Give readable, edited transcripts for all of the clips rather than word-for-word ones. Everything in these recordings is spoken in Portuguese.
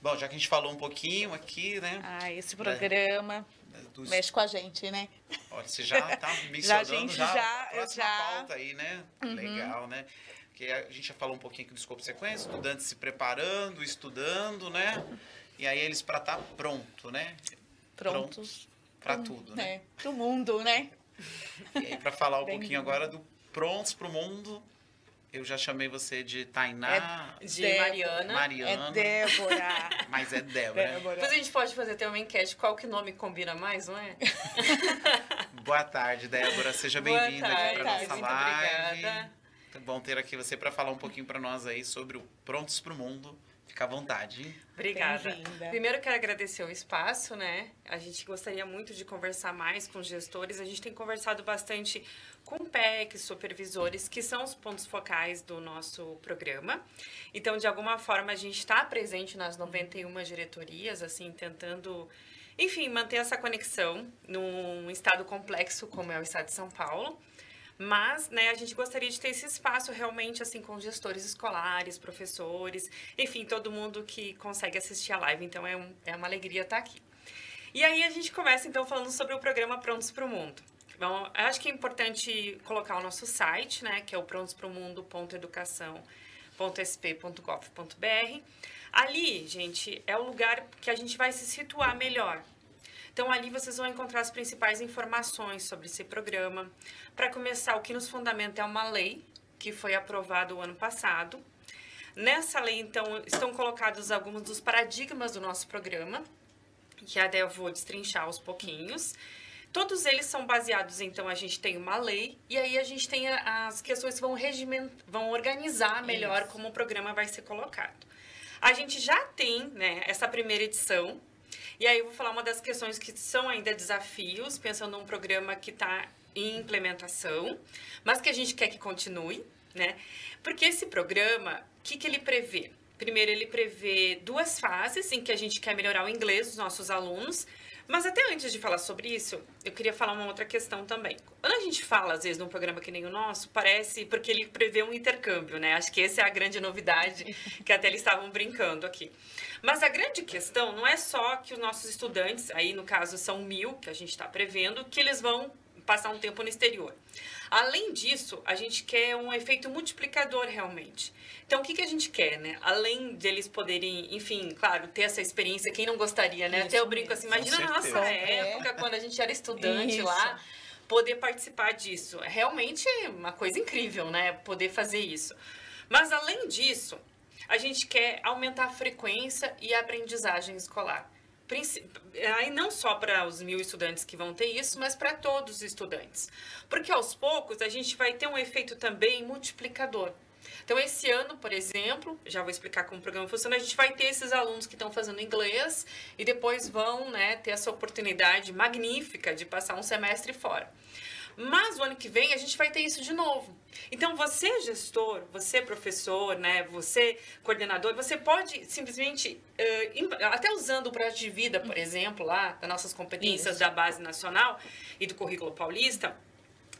Bom, já que a gente falou um pouquinho aqui, né? Esse programa mexe com a gente, né? Olha, você já tá mencionando a próxima pauta aí, né? Uhum. Legal, né? Porque a gente já falou um pouquinho aqui do escopo sequência, estudantes se preparando, estudando, né? E aí eles para estar pronto, né? Prontos para tudo, né? Pro mundo, né? E aí, para falar um pouquinho agora do Prontos pro Mundo, eu já chamei você de Tainá. De Mariana. É Débora. Mas é Débora. Depois a gente pode fazer até uma enquete, qual que nome combina mais, não é? Boa tarde, Débora. Seja bem-vinda aqui para nossa live. Obrigada. É bom ter aqui você para falar um pouquinho para nós aí sobre o Prontos pro Mundo. Fica à vontade. Obrigada. Primeiro, eu quero agradecer o espaço, né? A gente gostaria muito de conversar mais com os gestores. A gente tem conversado bastante com PECs, supervisores, que são os pontos focais do nosso programa. Então, de alguma forma, a gente está presente nas 91 diretorias, assim, tentando, enfim, manter essa conexão num estado complexo como é o estado de São Paulo. Mas, né, a gente gostaria de ter esse espaço realmente, assim, com gestores escolares, professores, enfim, todo mundo que consegue assistir a live. Então, é uma alegria estar aqui. E aí, a gente começa, então, falando sobre o programa Prontos para o Mundo. Bom, eu acho que é importante colocar o nosso site, né, que é o prontospromundo.educação.sp.gov.br. Ali, gente, é o lugar que a gente vai se situar melhor. Então, ali vocês vão encontrar as principais informações sobre esse programa. Para começar, o que nos fundamenta é uma lei que foi aprovada o ano passado. Nessa lei, então, estão colocados alguns dos paradigmas do nosso programa, que até eu vou destrinchar aos pouquinhos. Todos eles são baseados, então, a gente tem uma lei, e aí a gente tem as questões que vão organizar melhor como o programa vai ser colocado. A gente já tem, né, essa primeira edição. E aí eu vou falar uma das questões que são ainda desafios, pensando num programa que está em implementação, mas que a gente quer que continue, né? Porque esse programa, o que ele prevê? Primeiro, ele prevê 2 fases em que a gente quer melhorar o inglês dos nossos alunos, mas até antes de falar sobre isso, eu queria falar uma outra questão também. Quando a gente fala, às vezes, num programa que nem o nosso, parece porque ele prevê um intercâmbio, né? Acho que essa é a grande novidade, que até eles estavam brincando aqui. Mas a grande questão não é só que os nossos estudantes, aí no caso são 1.000 que a gente está prevendo, que eles vão passar um tempo no exterior. Além disso, a gente quer um efeito multiplicador realmente. Então, o que a gente quer, né? Além de eles poderem, enfim, claro, ter essa experiência, quem não gostaria, né? Isso até eu brinco assim, imagina na nossa época, quando a gente era estudante lá, poder participar disso. É realmente uma coisa incrível, né? Poder fazer isso. Mas, além disso, a gente quer aumentar a frequência e a aprendizagem escolar. Aí não só para os 1.000 estudantes que vão ter isso, mas para todos os estudantes. Porque aos poucos a gente vai ter um efeito também multiplicador. Então, esse ano, por exemplo, já vou explicar como o programa funciona, a gente vai ter esses alunos que estão fazendo inglês e depois vão, né, ter essa oportunidade magnífica de passar um semestre fora. Mas o ano que vem a gente vai ter isso de novo. Então, você gestor, você professor, né, você coordenador, você pode simplesmente, até usando o projeto de vida, por exemplo, lá, das nossas competências da Base Nacional e do Currículo Paulista,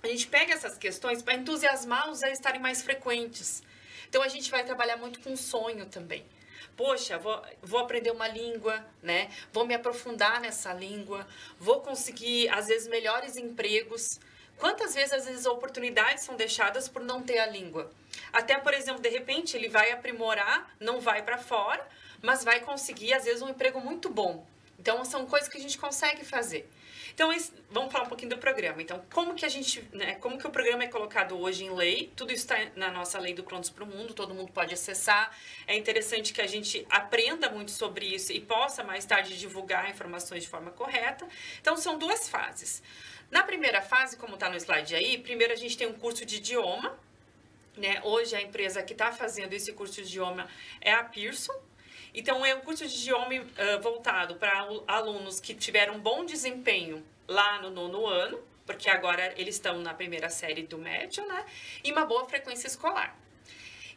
a gente pega essas questões para entusiasmá-los a estarem mais frequentes. Então, a gente vai trabalhar muito com sonho também. Poxa, vou aprender uma língua, né? Vou me aprofundar nessa língua, vou conseguir, às vezes, melhores empregos. Quantas vezes, às vezes, oportunidades são deixadas por não ter a língua? Até, por exemplo, de repente, ele vai aprimorar, não vai para fora, mas vai conseguir, às vezes, um emprego muito bom. Então, são coisas que a gente consegue fazer. Então, vamos falar um pouquinho do programa. Então, como que o programa é colocado hoje em lei? Tudo isso está na nossa lei do Prontos para o Mundo, todo mundo pode acessar. É interessante que a gente aprenda muito sobre isso e possa, mais tarde, divulgar informações de forma correta. Então, são 2 fases. Na primeira fase, como está no slide aí, primeiro a gente tem um curso de idioma, né? Hoje a empresa que está fazendo esse curso de idioma é a Pearson. Então, é um curso de idioma voltado para alunos que tiveram um bom desempenho lá no 9º ano, porque agora eles estão na primeira série do médio, né? E uma boa frequência escolar.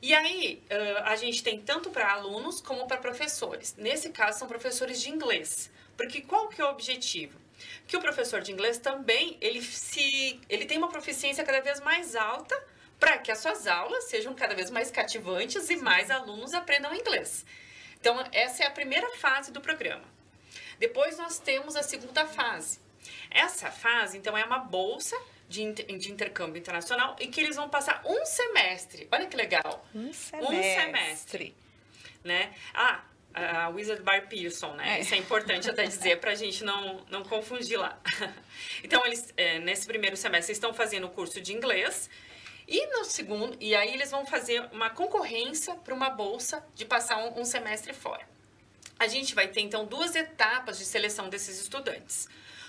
E aí, a gente tem tanto para alunos como para professores. Nesse caso, são professores de inglês. Porque qual que é o objetivo? Que o professor de inglês também, ele tem uma proficiência cada vez mais alta para que as suas aulas sejam cada vez mais cativantes e mais alunos aprendam inglês. Então, essa é a primeira fase do programa. Depois nós temos a segunda fase. Essa fase, então, é uma bolsa de intercâmbio internacional em que eles vão passar um semestre. Olha que legal. Um semestre. Né? A Wizard Bar Pearson, né? Isso é importante até dizer para a gente não confundir lá. Então, eles, nesse primeiro semestre, estão fazendo o curso de inglês. E no segundo, e aí eles vão fazer uma concorrência para uma bolsa de passar um semestre fora. A gente vai ter, então, 2 etapas de seleção desses estudantes.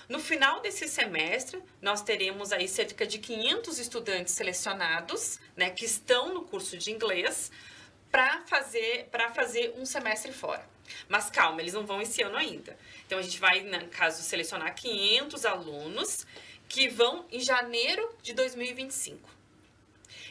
No final desse semestre, nós teremos aí cerca de 500 estudantes selecionados, né, que estão no curso de inglês, para fazer um semestre fora. Mas calma, eles não vão esse ano ainda. Então, a gente vai, no caso, selecionar 500 alunos que vão em janeiro de 2025.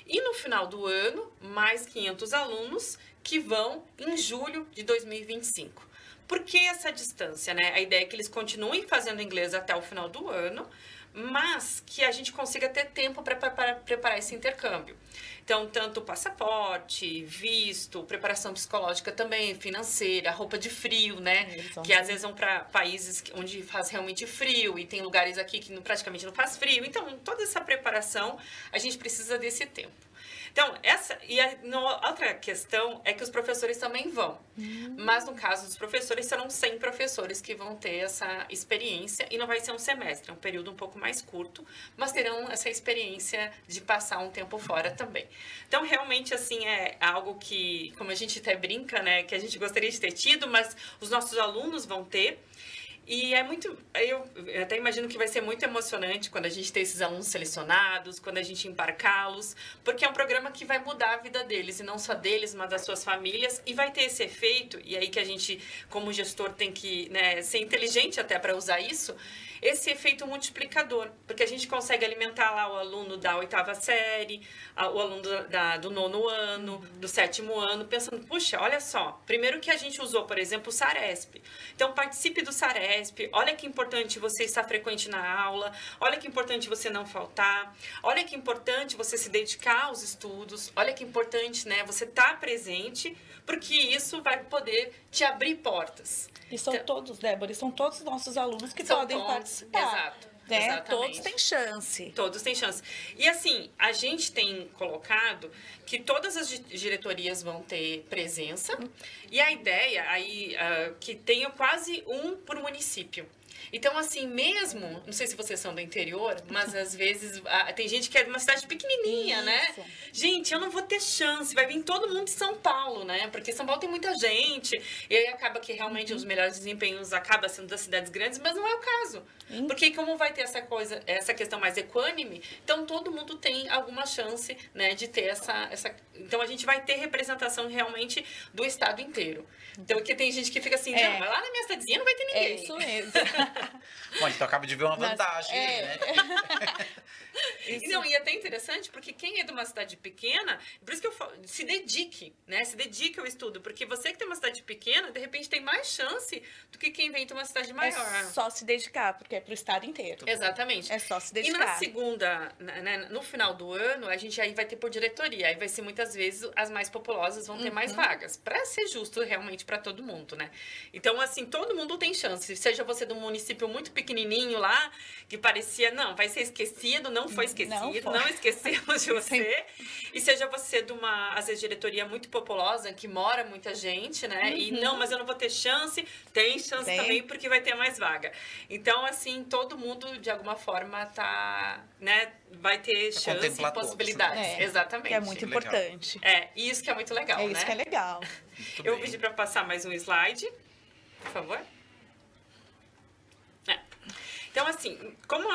E no final do ano, mais 500 alunos que vão em julho de 2025. Por que essa distância, né? A ideia é que eles continuem fazendo inglês até o final do ano, mas que a gente consiga ter tempo para preparar esse intercâmbio. Então, tanto passaporte, visto, preparação psicológica também, financeira, roupa de frio, né? Que às vezes vão para países onde faz realmente frio e tem lugares aqui que praticamente não faz frio. Então, toda essa preparação, a gente precisa desse tempo. Então, outra questão é que os professores também vão. Mas, no caso dos professores, serão 100 professores que vão ter essa experiência. E não vai ser um semestre, é um período um pouco mais curto. Mas terão essa experiência de passar um tempo fora também. Então, realmente, assim, é algo que, como a gente até brinca, né? Que a gente gostaria de ter tido, mas os nossos alunos vão ter. E eu até imagino que vai ser muito emocionante quando a gente ter esses alunos selecionados, quando a gente embarcá-los, porque é um programa que vai mudar a vida deles, e não só deles, mas das suas famílias, e vai ter esse efeito, e aí que a gente, como gestor, tem que, né, ser inteligente até para usar isso, esse efeito multiplicador, porque a gente consegue alimentar lá o aluno da 8ª série, o aluno do 9º ano, do 7º ano, pensando, puxa, olha só, primeiro que a gente usou, por exemplo, o SARESP. Então, participe do SARESP, olha que importante você estar frequente na aula, olha que importante você não faltar, olha que importante você se dedicar aos estudos, olha que importante, né, você estar presente, porque isso vai poder te abrir portas. E são todos, Débora, são todos os nossos alunos que podem participar. Exato. Né? Exatamente. Todos têm chance. Todos têm chance. E assim, a gente tem colocado que todas as diretorias vão ter presença. E a ideia aí que tenha quase um por município. Então, assim, mesmo, não sei se vocês são do interior, mas às vezes tem gente que é de uma cidade pequenininha, né? Gente, eu não vou ter chance, vai vir todo mundo de São Paulo, né? Porque São Paulo tem muita gente, e aí acaba que realmente os melhores desempenhos acabam sendo das cidades grandes, mas não é o caso. Porque como vai ter essa questão mais equânime, então todo mundo tem alguma chance, né, de ter essa... Então, a gente vai ter representação realmente do estado inteiro. Então, porque tem gente que fica assim, não, mas lá na minha cidadezinha não vai ter ninguém. É isso mesmo. Bom, então acaba de ver uma vantagem, né? Não, e é até interessante, porque quem é de uma cidade pequena, por isso que eu falo, se dedique, né? Se dedique ao estudo, porque você que tem uma cidade pequena, de repente tem mais chance do que quem vem de uma cidade maior. É só se dedicar, porque é pro estado inteiro. Exatamente. É só se dedicar. E na segunda, né, no final do ano, a gente aí vai ter por diretoria, aí vai ser muitas vezes as mais populosas vão ter mais vagas, para ser justo realmente para todo mundo, né? Então, assim, todo mundo tem chance, seja você de um município muito pequenininho lá, que parecia, não, vai ser esquecido, não foi esquecido, não esquecemos de você, e seja você de uma, às vezes, diretoria muito populosa, que mora muita gente, né? E não, mas eu não vou ter chance, tem chance também, porque vai ter mais vaga. Então, assim, todo mundo, de alguma forma, tá, né, vai ter chance e possibilidades. Todos, né? Exatamente. Que é muito importante. E isso que é muito legal, né? É isso que é legal. Eu vou pedir para passar mais um slide, por favor. Então, assim, como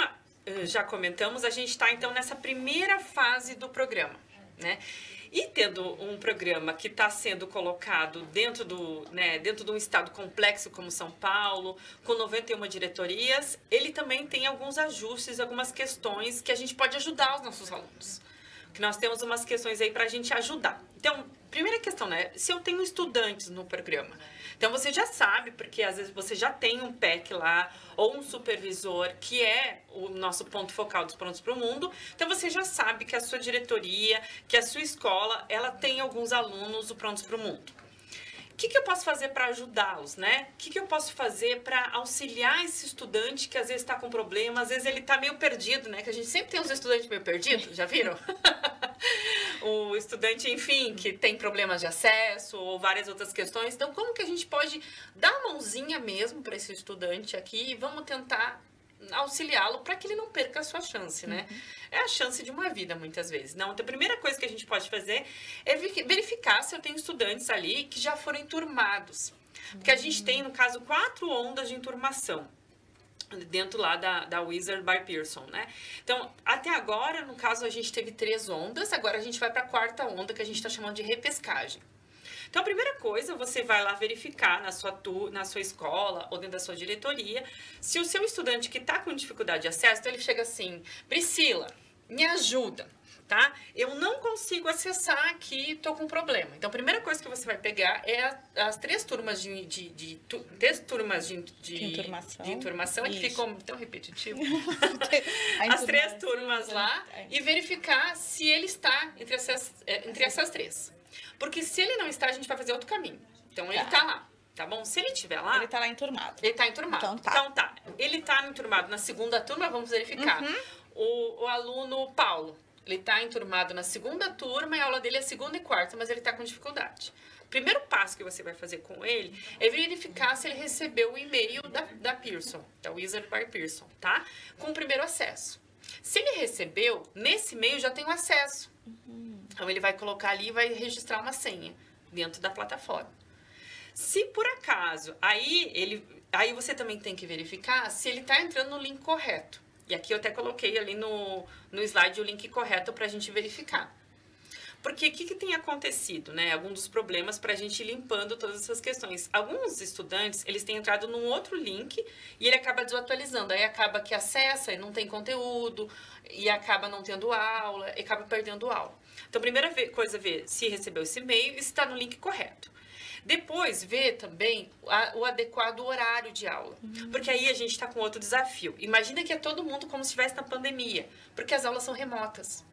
já comentamos, a gente está, então, nessa primeira fase do programa, né? E tendo um programa que está sendo colocado dentro de um estado complexo como São Paulo, com 91 diretorias, ele também tem alguns ajustes, algumas questões que a gente pode ajudar os nossos alunos. Que nós temos umas questões aí para a gente ajudar. Então, primeira questão, né? Se eu tenho estudantes no programa, então você já sabe, porque às vezes você já tem um PEC lá, ou um supervisor, que é o nosso ponto focal dos Prontos para o Mundo, então você já sabe que a sua diretoria, que a sua escola, ela tem alguns alunos do Prontos para o Mundo. O que eu posso fazer para ajudá-los, né? O que eu posso fazer para auxiliar esse estudante que às vezes está com problema, às vezes ele está meio perdido, né? Que a gente sempre tem uns estudantes meio perdidos, já viram? O estudante, enfim, que tem problemas de acesso ou várias outras questões. Então, como que a gente pode dar a mãozinha mesmo para esse estudante aqui e vamos tentar auxiliá-lo para que ele não perca a sua chance, né? É a chance de uma vida, muitas vezes. Não, então, a primeira coisa que a gente pode fazer é verificar se eu tenho estudantes ali que já foram enturmados. Porque a gente tem, no caso, 4 ondas de enturmação dentro lá da Wizard by Pearson, né? Então, até agora, no caso, a gente teve 3 ondas, agora a gente vai para a 4ª onda, que a gente está chamando de repescagem. Então, a primeira coisa, você vai lá verificar na sua escola ou dentro da sua diretoria, se o seu estudante que está com dificuldade de acesso, então ele chega assim, Priscila, me ajuda, tá? Eu não consigo acessar aqui, estou com problema. Então, a primeira coisa que você vai pegar é as 3 turmas de enturmação, que ficam tão repetitivo. As 3 turmas lá e verificar se ele está entre essas 3. Porque se ele não está, a gente vai fazer outro caminho. Então, ele está lá, tá bom? Se ele estiver lá... Ele está lá enturmado. Ele está enturmado. Então tá. Ele está enturmado na 2ª turma, vamos verificar. O aluno Paulo, ele está enturmado na 2ª turma e a aula dele é 2ª e 4ª, mas ele está com dificuldade. O primeiro passo que você vai fazer com ele é verificar se ele recebeu o e-mail da Pearson, da Wizard by Pearson, tá? Com o primeiro acesso. Se ele recebeu, nesse e-mail já tem o acesso. Então, ele vai colocar ali e vai registrar uma senha dentro da plataforma. Se por acaso, aí você também tem que verificar se ele está entrando no link correto. E aqui eu até coloquei ali no slide o link correto para a gente verificar. Porque o que tem acontecido, né? Alguns dos problemas para a gente ir limpando todas essas questões. Alguns estudantes, eles têm entrado num outro link e ele acaba desatualizando. Aí acaba que acessa e não tem conteúdo, e acaba não tendo aula, e acaba perdendo aula. Então, a primeira coisa é ver se recebeu esse e-mail e se está no link correto. Depois, ver também o adequado horário de aula. Porque aí a gente está com outro desafio. Imagina que é todo mundo como se estivesse na pandemia, porque as aulas são remotas.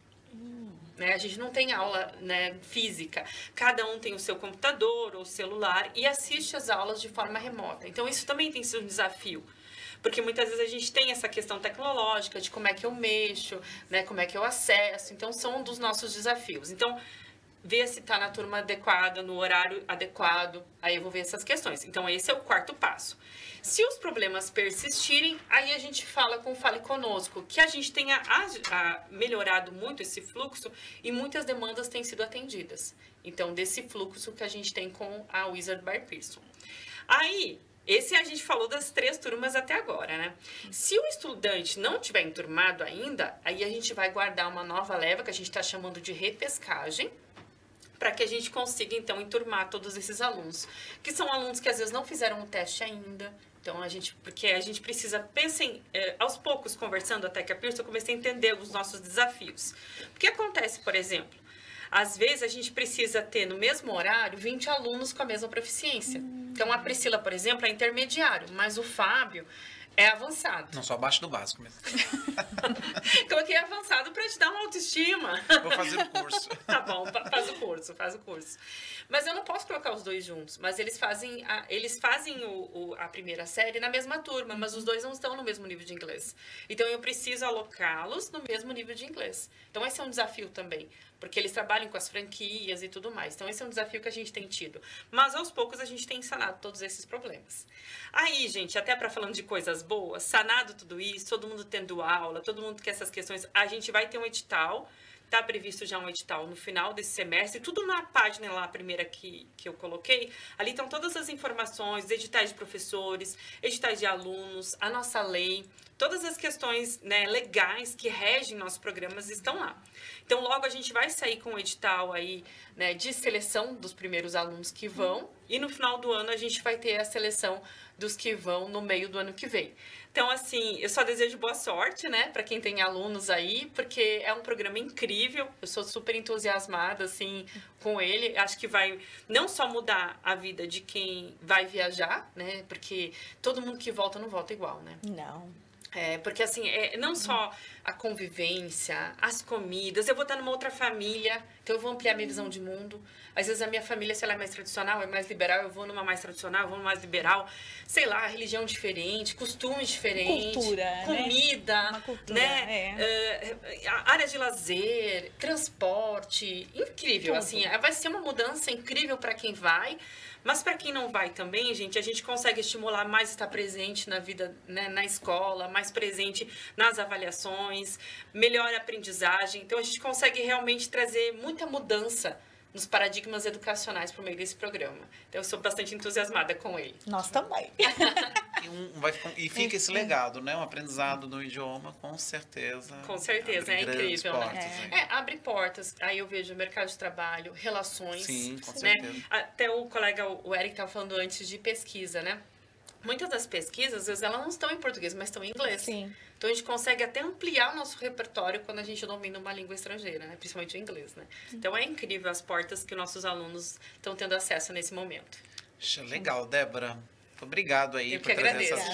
Né? A gente não tem aula, né, física. Cada um tem o seu computador ou celular e assiste as aulas de forma remota. Então, isso também tem sido um desafio. Porque muitas vezes a gente tem essa questão tecnológica de como é que eu mexo, né, como é que eu acesso. Então, são um dos nossos desafios. Então, ver se está na turma adequada, no horário adequado. Aí eu vou ver essas questões. Então, esse é o 4º passo. Se os problemas persistirem, aí a gente fala com o Fale Conosco, que a gente tenha melhorado muito esse fluxo e muitas demandas têm sido atendidas. Então, desse fluxo que a gente tem com a Wizard by Pearson. Aí, esse a gente falou das 3 turmas até agora, né? Se o estudante não tiver enturmado ainda, aí a gente vai guardar uma nova leva, que a gente está chamando de repescagem, para que a gente consiga, então, enturmar todos esses alunos. Que são alunos que, às vezes, não fizeram o teste ainda. Então, porque a gente precisa, pensem, aos poucos, conversando até que a Pearson, eu comecei a entender os nossos desafios. O que acontece, por exemplo? Às vezes, a gente precisa ter, no mesmo horário, 20 alunos com a mesma proficiência. Então, a Priscila, por exemplo, é intermediário, mas o Fábio é avançado. Não, só abaixo do básico mesmo. Coloquei avançado para te dar uma autoestima. Vou fazer o curso. Tá bom, faz o curso. Mas eu não posso colocar os dois juntos. Mas eles fazem a primeira série na mesma turma, mas os dois não estão no mesmo nível de inglês. Então, eu preciso alocá-los no mesmo nível de inglês. Então, esse é um desafio também. Porque eles trabalham com as franquias e tudo mais. Então, esse é um desafio que a gente tem tido. Mas, aos poucos, a gente tem sanado todos esses problemas. Aí, gente, até para falando de coisas boas, sanado tudo isso, todo mundo tendo aula, todo mundo quer essas questões, a gente vai ter um edital, tá previsto já um edital no final desse semestre, tudo na página lá, a primeira que eu coloquei, ali estão todas as informações, editais de professores, editais de alunos, a nossa lei, todas as questões, né, legais que regem nossos programas estão lá. Então, logo a gente vai sair com um edital aí, né, de seleção dos primeiros alunos que vão, e no final do ano a gente vai ter a seleção dos que vão no meio do ano que vem. Então, assim, eu só desejo boa sorte, né, para quem tem alunos aí, porque é um programa incrível, eu sou super entusiasmada, assim, com ele. Acho que vai não só mudar a vida de quem vai viajar, né, porque todo mundo que volta não volta igual, né? Não. Porque assim, não só a convivência, as comidas, eu vou estar numa outra família, então eu vou ampliar minha visão de mundo. Às vezes a minha família, se ela é mais tradicional, é mais liberal, eu vou numa mais tradicional, eu vou numa mais liberal. Sei lá, religião diferente, costumes diferentes. Cultura, comida, uma cultura, né? Área de lazer, transporte, incrível. Tudo. Assim, vai ser uma mudança incrível para quem vai. Mas para quem não vai também, gente, a gente consegue estimular mais estar presente na vida, né, na escola, mais presente nas avaliações, melhor aprendizagem. Então, a gente consegue realmente trazer muita mudança nos paradigmas educacionais por meio desse programa. Então, eu sou bastante entusiasmada com ele. Nós também. E fica esse legado, né? Um aprendizado do idioma, com certeza. Com certeza, é incrível, portas, né? Abre portas. Aí eu vejo mercado de trabalho, relações. Sim, com né? certeza. Até o colega, o Eric, estava falando antes de pesquisa, né? Muitas das pesquisas, às vezes, elas não estão em português, mas estão em inglês. Sim. Então, a gente consegue até ampliar o nosso repertório quando a gente domina uma língua estrangeira, né? Principalmente o inglês, né? Então, é incrível as portas que nossos alunos estão tendo acesso nesse momento. Legal, Débora. Obrigado aí Eu por que trazer agradeço. essas